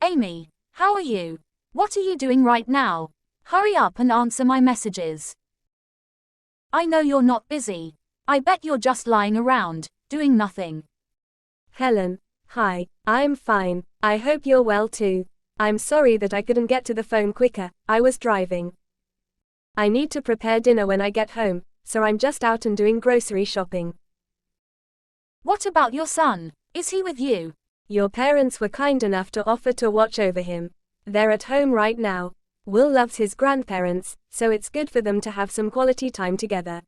Amy, how are you? What are you doing right now? Hurry up and answer my messages. I know you're not busy. I bet you're just lying around, doing nothing. Helen, hi, I'm fine. I hope you're well too. I'm sorry that I couldn't get to the phone quicker, I was driving. I need to prepare dinner when I get home, so I'm just out and doing grocery shopping. What about your son? Is he with you? Your parents were kind enough to offer to watch over him. They're at home right now. Will loves his grandparents, so it's good for them to have some quality time together.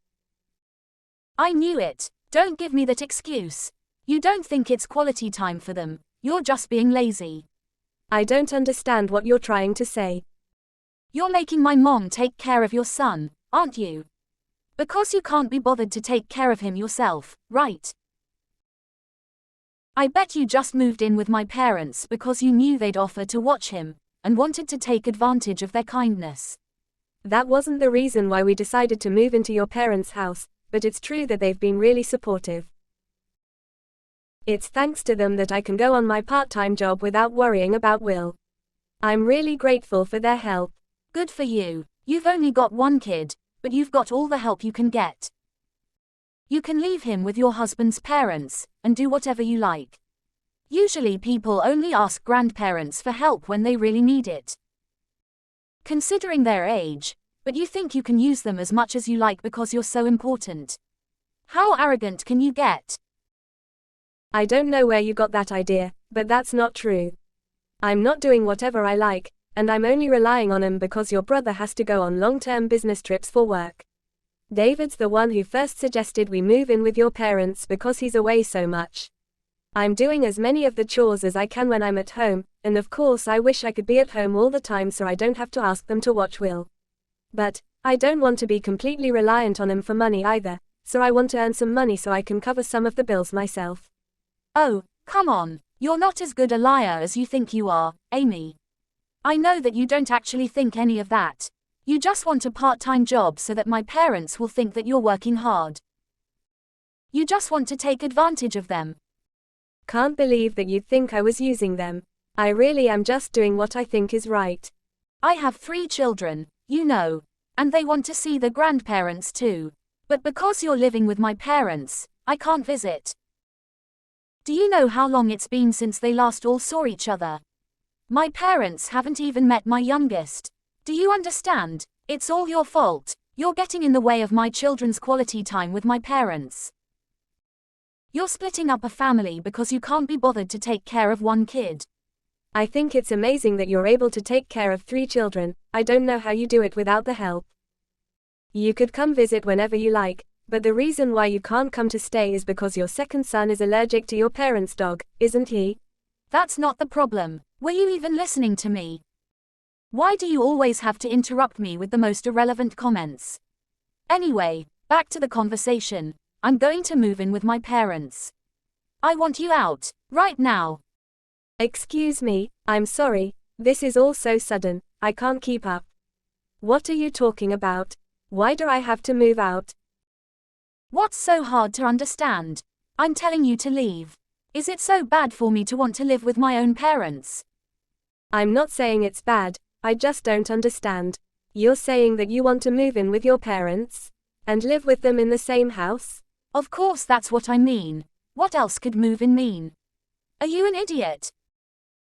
I knew it. Don't give me that excuse. You don't think it's quality time for them. You're just being lazy. I don't understand what you're trying to say. You're making my mom take care of your son, aren't you? Because you can't be bothered to take care of him yourself, right? I bet you just moved in with my parents because you knew they'd offer to watch him, and wanted to take advantage of their kindness. That wasn't the reason why we decided to move into your parents' house, but it's true that they've been really supportive. It's thanks to them that I can go on my part-time job without worrying about Will. I'm really grateful for their help. Good for you. You've only got one kid, but you've got all the help you can get. You can leave him with your husband's parents, and do whatever you like. Usually people only ask grandparents for help when they really need it. Considering their age, but you think you can use them as much as you like because you're so important. How arrogant can you get? I don't know where you got that idea, but that's not true. I'm not doing whatever I like, and I'm only relying on him because your brother has to go on long-term business trips for work. David's the one who first suggested we move in with your parents because he's away so much. I'm doing as many of the chores as I can when I'm at home, and of course I wish I could be at home all the time so I don't have to ask them to watch Will. But I don't want to be completely reliant on him for money either, so I want to earn some money so I can cover some of the bills myself. Oh, come on, you're not as good a liar as you think you are, Amy. I know that you don't actually think any of that. You just want a part-time job so that my parents will think that you're working hard. You just want to take advantage of them. Can't believe that you'd think I was using them. I really am just doing what I think is right. I have 3 children, you know, and they want to see the grandparents too. But because you're living with my parents, I can't visit. Do you know how long it's been since they last all saw each other? My parents haven't even met my youngest. Do you understand? It's all your fault. You're getting in the way of my children's quality time with my parents. You're splitting up a family because you can't be bothered to take care of one kid. I think it's amazing that you're able to take care of 3 children. I don't know how you do it without the help. You could come visit whenever you like, but the reason why you can't come to stay is because your second son is allergic to your parents' dog, isn't he? That's not the problem. Were you even listening to me? Why do you always have to interrupt me with the most irrelevant comments? Anyway, back to the conversation. I'm going to move in with my parents. I want you out, right now. Excuse me, I'm sorry, this is all so sudden, I can't keep up. What are you talking about? Why do I have to move out? What's so hard to understand? I'm telling you to leave. Is it so bad for me to want to live with my own parents? I'm not saying it's bad, I just don't understand. You're saying that you want to move in with your parents? And live with them in the same house? Of course that's what I mean. What else could move in mean? Are you an idiot?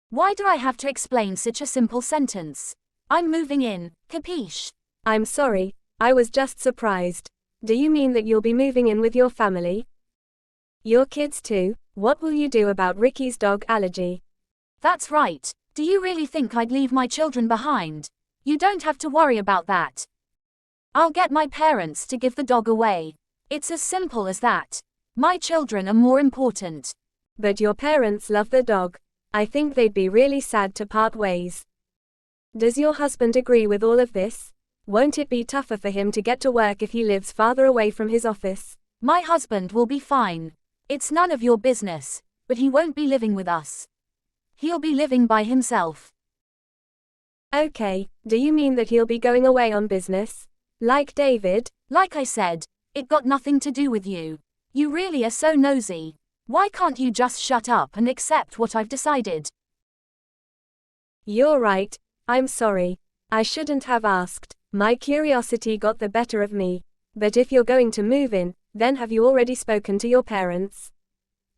Why do I have to explain such a simple sentence? I'm moving in, capiche? I'm sorry, I was just surprised. Do you mean that you'll be moving in with your family? Your kids too? What will you do about Ricky's dog allergy? That's right. Do you really think I'd leave my children behind? You don't have to worry about that. I'll get my parents to give the dog away. It's as simple as that. My children are more important. But your parents love the dog. I think they'd be really sad to part ways. Does your husband agree with all of this? Won't it be tougher for him to get to work if he lives farther away from his office? My husband will be fine. It's none of your business, but he won't be living with us. He'll be living by himself. Okay, do you mean that he'll be going away on business? Like David? Like I said, it got nothing to do with you. You really are so nosy. Why can't you just shut up and accept what I've decided? You're right, I'm sorry. I shouldn't have asked. My curiosity got the better of me. But if you're going to move in, then have you already spoken to your parents?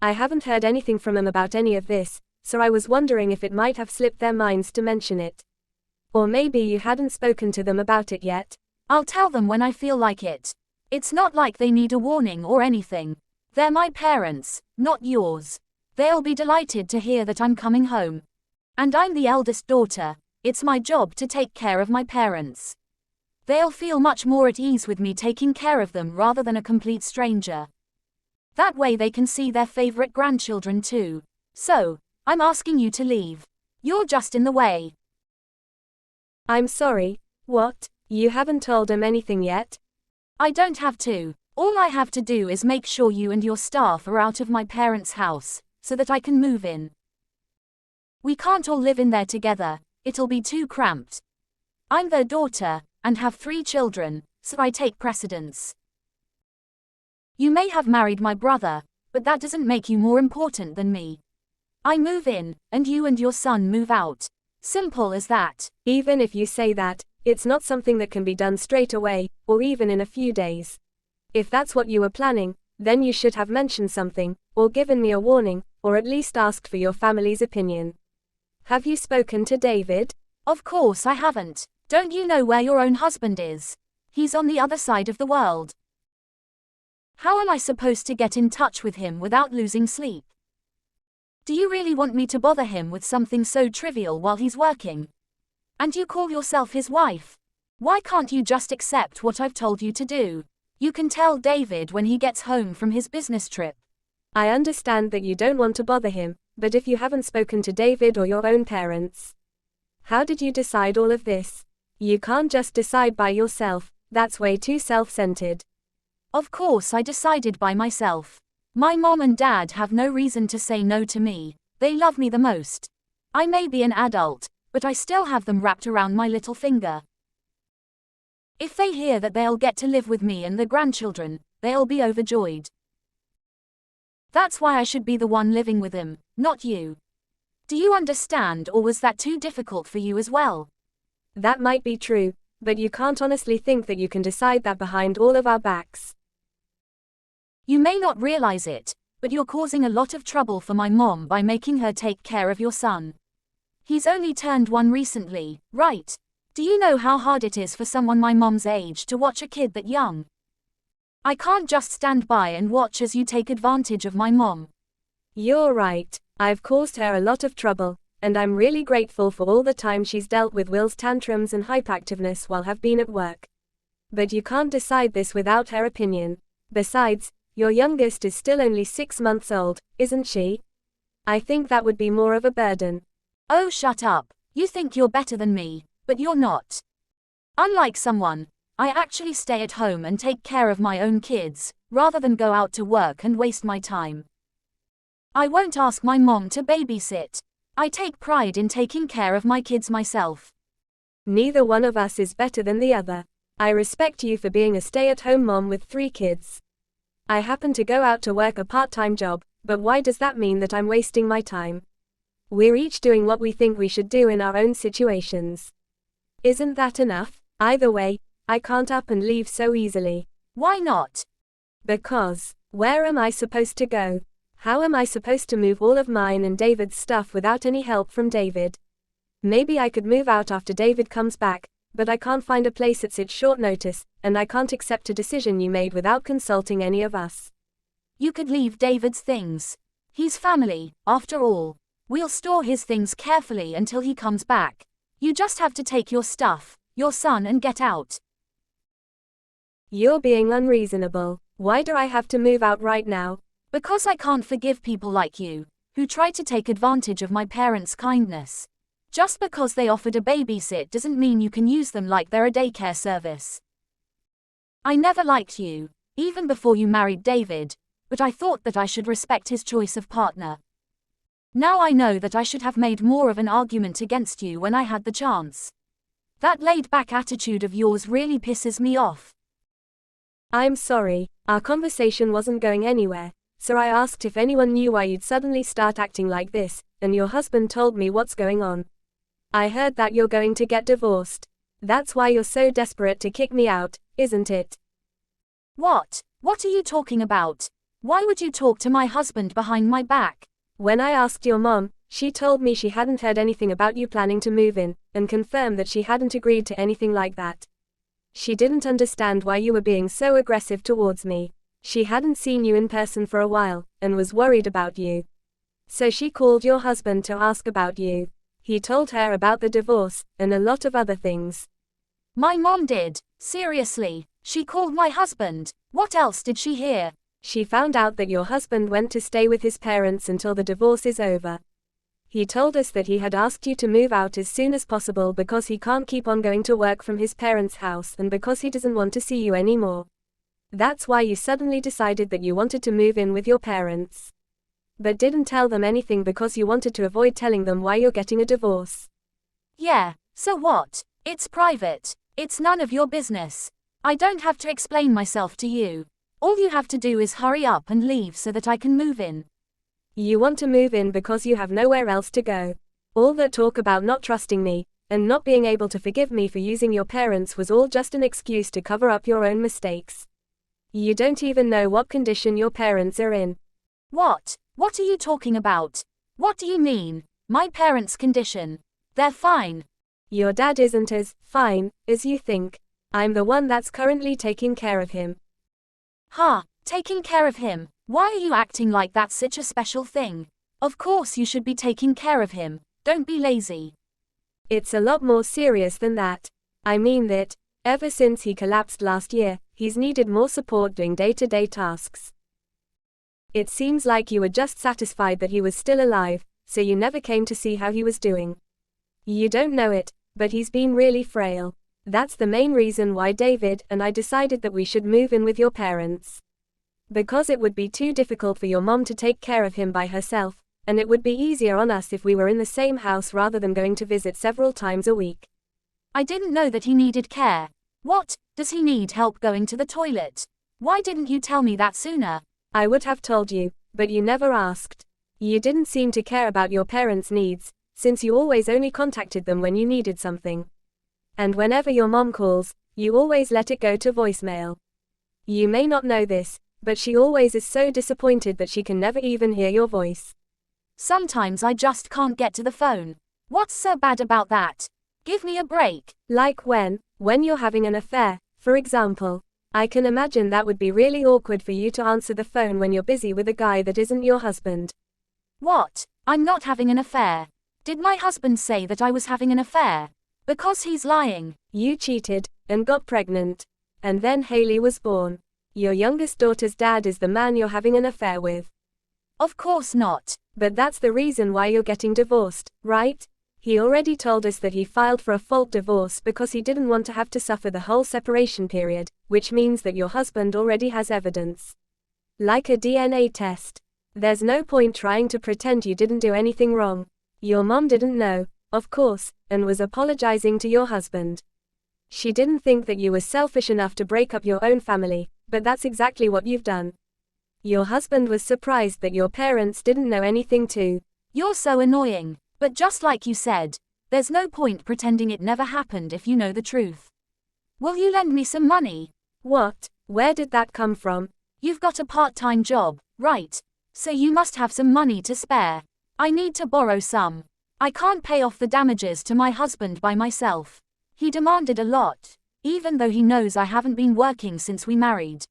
I haven't heard anything from them about any of this, so I was wondering if it might have slipped their minds to mention it. Or maybe you hadn't spoken to them about it yet. I'll tell them when I feel like it. It's not like they need a warning or anything. They're my parents, not yours. They'll be delighted to hear that I'm coming home. And I'm the eldest daughter. It's my job to take care of my parents. They'll feel much more at ease with me taking care of them rather than a complete stranger. That way they can see their favorite grandchildren too. So, I'm asking you to leave. You're just in the way. I'm sorry, what? You haven't told them anything yet? I don't have to. All I have to do is make sure you and your staff are out of my parents' house, so that I can move in. We can't all live in there together, it'll be too cramped. I'm their daughter, and have 3 children, so I take precedence. You may have married my brother, but that doesn't make you more important than me. I move in, and you and your son move out. Simple as that. Even if you say that, it's not something that can be done straight away, or even in a few days. If that's what you were planning, then you should have mentioned something, or given me a warning, or at least asked for your family's opinion. Have you spoken to David? Of course I haven't. Don't you know where your own husband is? He's on the other side of the world. How am I supposed to get in touch with him without losing sleep? Do you really want me to bother him with something so trivial while he's working? And you call yourself his wife? Why can't you just accept what I've told you to do? You can tell David when he gets home from his business trip. I understand that you don't want to bother him, but if you haven't spoken to David or your own parents, how did you decide all of this? You can't just decide by yourself, that's way too self-centered. Of course I decided by myself. My mom and dad have no reason to say no to me, they love me the most. I may be an adult, but I still have them wrapped around my little finger. If they hear that they'll get to live with me and the grandchildren, they'll be overjoyed. That's why I should be the one living with them, not you. Do you understand, or was that too difficult for you as well? That might be true, but you can't honestly think that you can decide that behind all of our backs. You may not realize it, but you're causing a lot of trouble for my mom by making her take care of your son. He's only turned 1 recently, right? Do you know how hard it is for someone my mom's age to watch a kid that young? I can't just stand by and watch as you take advantage of my mom. You're right, I've caused her a lot of trouble, and I'm really grateful for all the time she's dealt with Will's tantrums and hyperactiveness while I've been at work. But you can't decide this without her opinion. Besides, your youngest is still only 6 months old, isn't she? I think that would be more of a burden. Oh, shut up. You think you're better than me, but you're not. Unlike someone, I actually stay at home and take care of my own kids, rather than go out to work and waste my time. I won't ask my mom to babysit. I take pride in taking care of my kids myself. Neither one of us is better than the other. I respect you for being a stay-at-home mom with 3 kids. I happen to go out to work a part-time job, but why does that mean that I'm wasting my time? We're each doing what we think we should do in our own situations. Isn't that enough? Either way, I can't up and leave so easily. Why not? Because, where am I supposed to go? How am I supposed to move all of mine and David's stuff without any help from David? Maybe I could move out after David comes back, but I can't find a place at such short notice, and I can't accept a decision you made without consulting any of us. You could leave David's things. He's family, after all. We'll store his things carefully until he comes back. You just have to take your stuff, your son, and get out. You're being unreasonable. Why do I have to move out right now? Because I can't forgive people like you, who try to take advantage of my parents' kindness. Just because they offered a babysit doesn't mean you can use them like they're a daycare service. I never liked you, even before you married David, but I thought that I should respect his choice of partner. Now I know that I should have made more of an argument against you when I had the chance. That laid-back attitude of yours really pisses me off. I'm sorry, our conversation wasn't going anywhere, so I asked if anyone knew why you'd suddenly start acting like this, and your husband told me what's going on. I heard that you're going to get divorced. That's why you're so desperate to kick me out, isn't it? What? What are you talking about? Why would you talk to my husband behind my back? When I asked your mom, she told me she hadn't heard anything about you planning to move in, and confirmed that she hadn't agreed to anything like that. She didn't understand why you were being so aggressive towards me. She hadn't seen you in person for a while, and was worried about you. So she called your husband to ask about you. He told her about the divorce, and a lot of other things. My mom did. Seriously, she called my husband. What else did she hear? She found out that your husband went to stay with his parents until the divorce is over. He told us that he had asked you to move out as soon as possible because he can't keep on going to work from his parents' house and because he doesn't want to see you anymore. That's why you suddenly decided that you wanted to move in with your parents. But didn't tell them anything because you wanted to avoid telling them why you're getting a divorce. Yeah, so what? It's private. It's none of your business. I don't have to explain myself to you. All you have to do is hurry up and leave so that I can move in. You want to move in because you have nowhere else to go. All that talk about not trusting me, and not being able to forgive me for using your parents was all just an excuse to cover up your own mistakes. You don't even know what condition your parents are in. What? What are you talking about? What do you mean? My parents' condition? They're fine. Your dad isn't as fine as you think. I'm the one that's currently taking care of him. Huh, taking care of him? Why are you acting like that's such a special thing? Of course you should be taking care of him. Don't be lazy. It's a lot more serious than that. I mean that, ever since he collapsed last year, he's needed more support doing day-to-day tasks. It seems like you were just satisfied that he was still alive, so you never came to see how he was doing. You don't know it, but he's been really frail. That's the main reason why David and I decided that we should move in with your parents. Because it would be too difficult for your mom to take care of him by herself, and it would be easier on us if we were in the same house rather than going to visit several times a week. I didn't know that he needed care. What, does he need help going to the toilet? Why didn't you tell me that sooner? I would have told you, but you never asked. You didn't seem to care about your parents' needs, since you always only contacted them when you needed something. And whenever your mom calls, you always let it go to voicemail. You may not know this, but she always is so disappointed that she can never even hear your voice. Sometimes I just can't get to the phone. What's so bad about that? Give me a break. Like when you're having an affair, for example. I can imagine that would be really awkward for you to answer the phone when you're busy with a guy that isn't your husband. What? I'm not having an affair. Did my husband say that I was having an affair? Because he's lying. You cheated, and got pregnant. And then Haley was born. Your youngest daughter's dad is the man you're having an affair with. Of course not. But that's the reason why you're getting divorced, right? He already told us that he filed for a fault divorce because he didn't want to have to suffer the whole separation period, which means that your husband already has evidence. Like a DNA test. There's no point trying to pretend you didn't do anything wrong. Your mom didn't know, of course, and was apologizing to your husband. She didn't think that you were selfish enough to break up your own family, but that's exactly what you've done. Your husband was surprised that your parents didn't know anything too. You're so annoying. But just like you said, there's no point pretending it never happened if you know the truth. Will you lend me some money? What? Where did that come from? You've got a part-time job, right? So you must have some money to spare. I need to borrow some. I can't pay off the damages to my husband by myself. He demanded a lot, even though he knows I haven't been working since we married.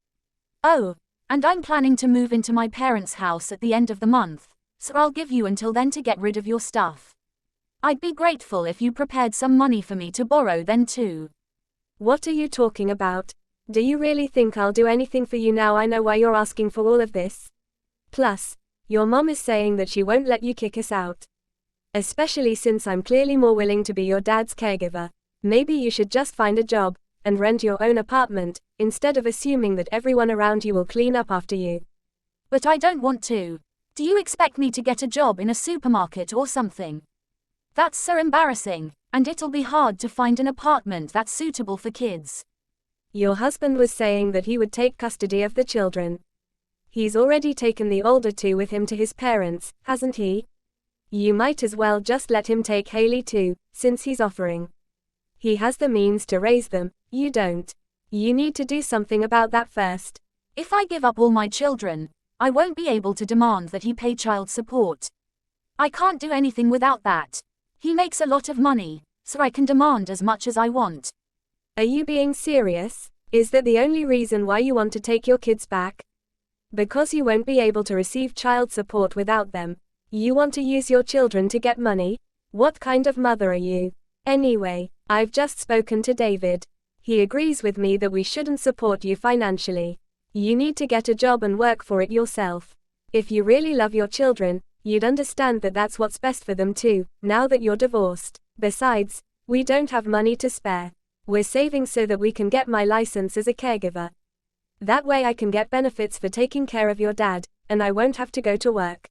Oh, and I'm planning to move into my parents' house at the end of the month. So I'll give you until then to get rid of your stuff. I'd be grateful if you prepared some money for me to borrow then too. What are you talking about? Do you really think I'll do anything for you now I know why you're asking for all of this? Plus, your mom is saying that she won't let you kick us out. Especially since I'm clearly more willing to be your dad's caregiver. Maybe you should just find a job, and rent your own apartment, instead of assuming that everyone around you will clean up after you. But I don't want to. Do you expect me to get a job in a supermarket or something? That's so embarrassing, and it'll be hard to find an apartment that's suitable for kids. Your husband was saying that he would take custody of the children. He's already taken the older two with him to his parents, hasn't he? You might as well just let him take Haley too, since he's offering. He has the means to raise them, you don't. You need to do something about that first. If I give up all my children, I won't be able to demand that he pay child support. I can't do anything without that. He makes a lot of money, so I can demand as much as I want. Are you being serious? Is that the only reason why you want to take your kids back? Because you won't be able to receive child support without them. You want to use your children to get money? What kind of mother are you? Anyway, I've just spoken to David. He agrees with me that we shouldn't support you financially. You need to get a job and work for it yourself. If you really love your children, you'd understand that that's what's best for them too, now that you're divorced. Besides, we don't have money to spare. We're saving so that we can get my license as a caregiver. That way I can get benefits for taking care of your dad, and I won't have to go to work.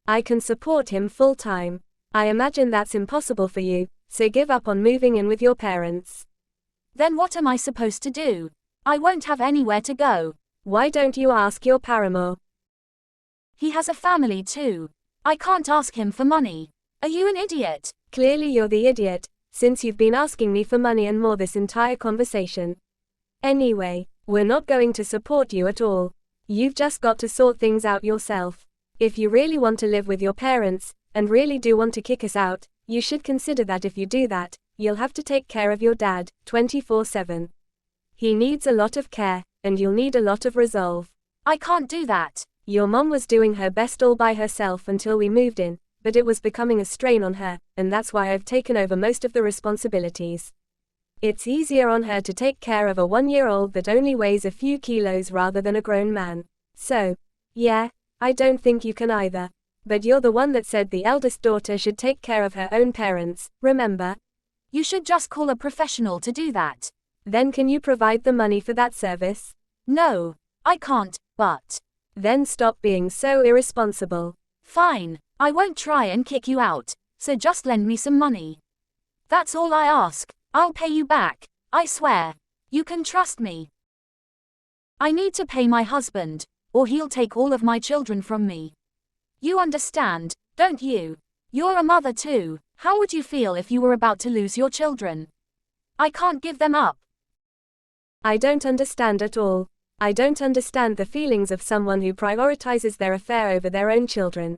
I can support him full time. I imagine that's impossible for you, so give up on moving in with your parents. Then what am I supposed to do? I won't have anywhere to go. Why don't you ask your paramour? He has a family too. I can't ask him for money. Are you an idiot? Clearly you're the idiot, since you've been asking me for money and more this entire conversation. Anyway, we're not going to support you at all. You've just got to sort things out yourself. If you really want to live with your parents, and really do want to kick us out, you should consider that if you do that, you'll have to take care of your dad, 24/7. He needs a lot of care, and you'll need a lot of resolve. I can't do that. Your mom was doing her best all by herself until we moved in, but it was becoming a strain on her, and that's why I've taken over most of the responsibilities. It's easier on her to take care of a 1-year-old that only weighs a few kilos rather than a grown man. So, yeah, I don't think you can either. But you're the one that said the eldest daughter should take care of her own parents, remember? You should just call a professional to do that. Then can you provide the money for that service? No, I can't, but. Then stop being so irresponsible. Fine, I won't try and kick you out, so just lend me some money. That's all I ask. I'll pay you back, I swear. You can trust me. I need to pay my husband, or he'll take all of my children from me. You understand, don't you? You're a mother too. How would you feel if you were about to lose your children? I can't give them up. I don't understand at all. I don't understand the feelings of someone who prioritizes their affair over their own children.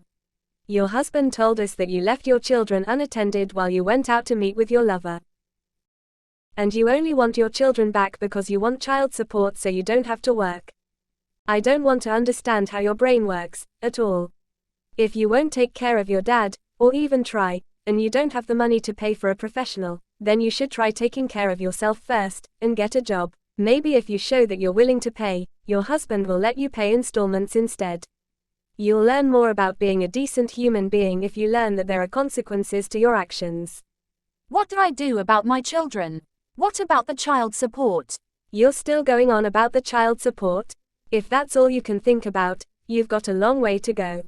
Your husband told us that you left your children unattended while you went out to meet with your lover. And you only want your children back because you want child support so you don't have to work. I don't want to understand how your brain works, at all. If you won't take care of your dad, or even try, and you don't have the money to pay for a professional, then you should try taking care of yourself first, and get a job. Maybe if you show that you're willing to pay, your husband will let you pay installments instead. You'll learn more about being a decent human being if you learn that there are consequences to your actions. What do I do about my children? What about the child support? You're still going on about the child support? If that's all you can think about, you've got a long way to go.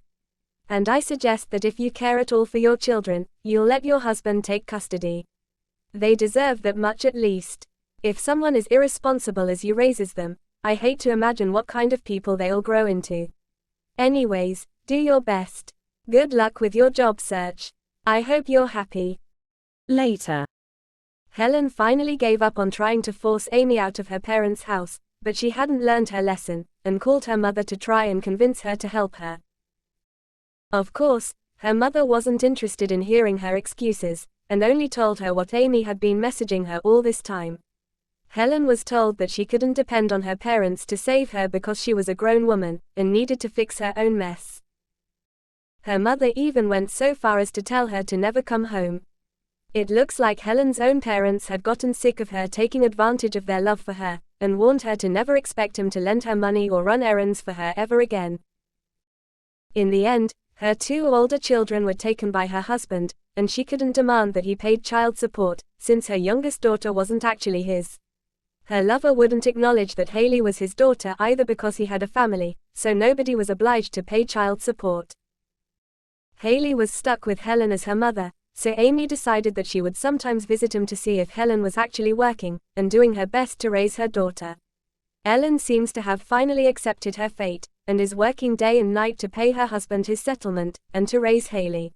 And I suggest that if you care at all for your children, you'll let your husband take custody. They deserve that much at least. If someone is irresponsible as you raises them, I hate to imagine what kind of people they'll grow into. Anyways, do your best. Good luck with your job search. I hope you're happy. Later. Helen finally gave up on trying to force Amy out of her parents' house, but she hadn't learned her lesson, and called her mother to try and convince her to help her. Of course, her mother wasn't interested in hearing her excuses, and only told her what Amy had been messaging her all this time. Helen was told that she couldn't depend on her parents to save her because she was a grown woman, and needed to fix her own mess. Her mother even went so far as to tell her to never come home. It looks like Helen's own parents had gotten sick of her taking advantage of their love for her, and warned her to never expect him to lend her money or run errands for her ever again. In the end, her 2 older children were taken by her husband, and she couldn't demand that he paid child support, since her youngest daughter wasn't actually his. Her lover wouldn't acknowledge that Haley was his daughter either because he had a family, so nobody was obliged to pay child support. Haley was stuck with Helen as her mother, so Amy decided that she would sometimes visit him to see if Helen was actually working, and doing her best to raise her daughter. Ellen seems to have finally accepted her fate, and is working day and night to pay her husband his settlement, and to raise Haley.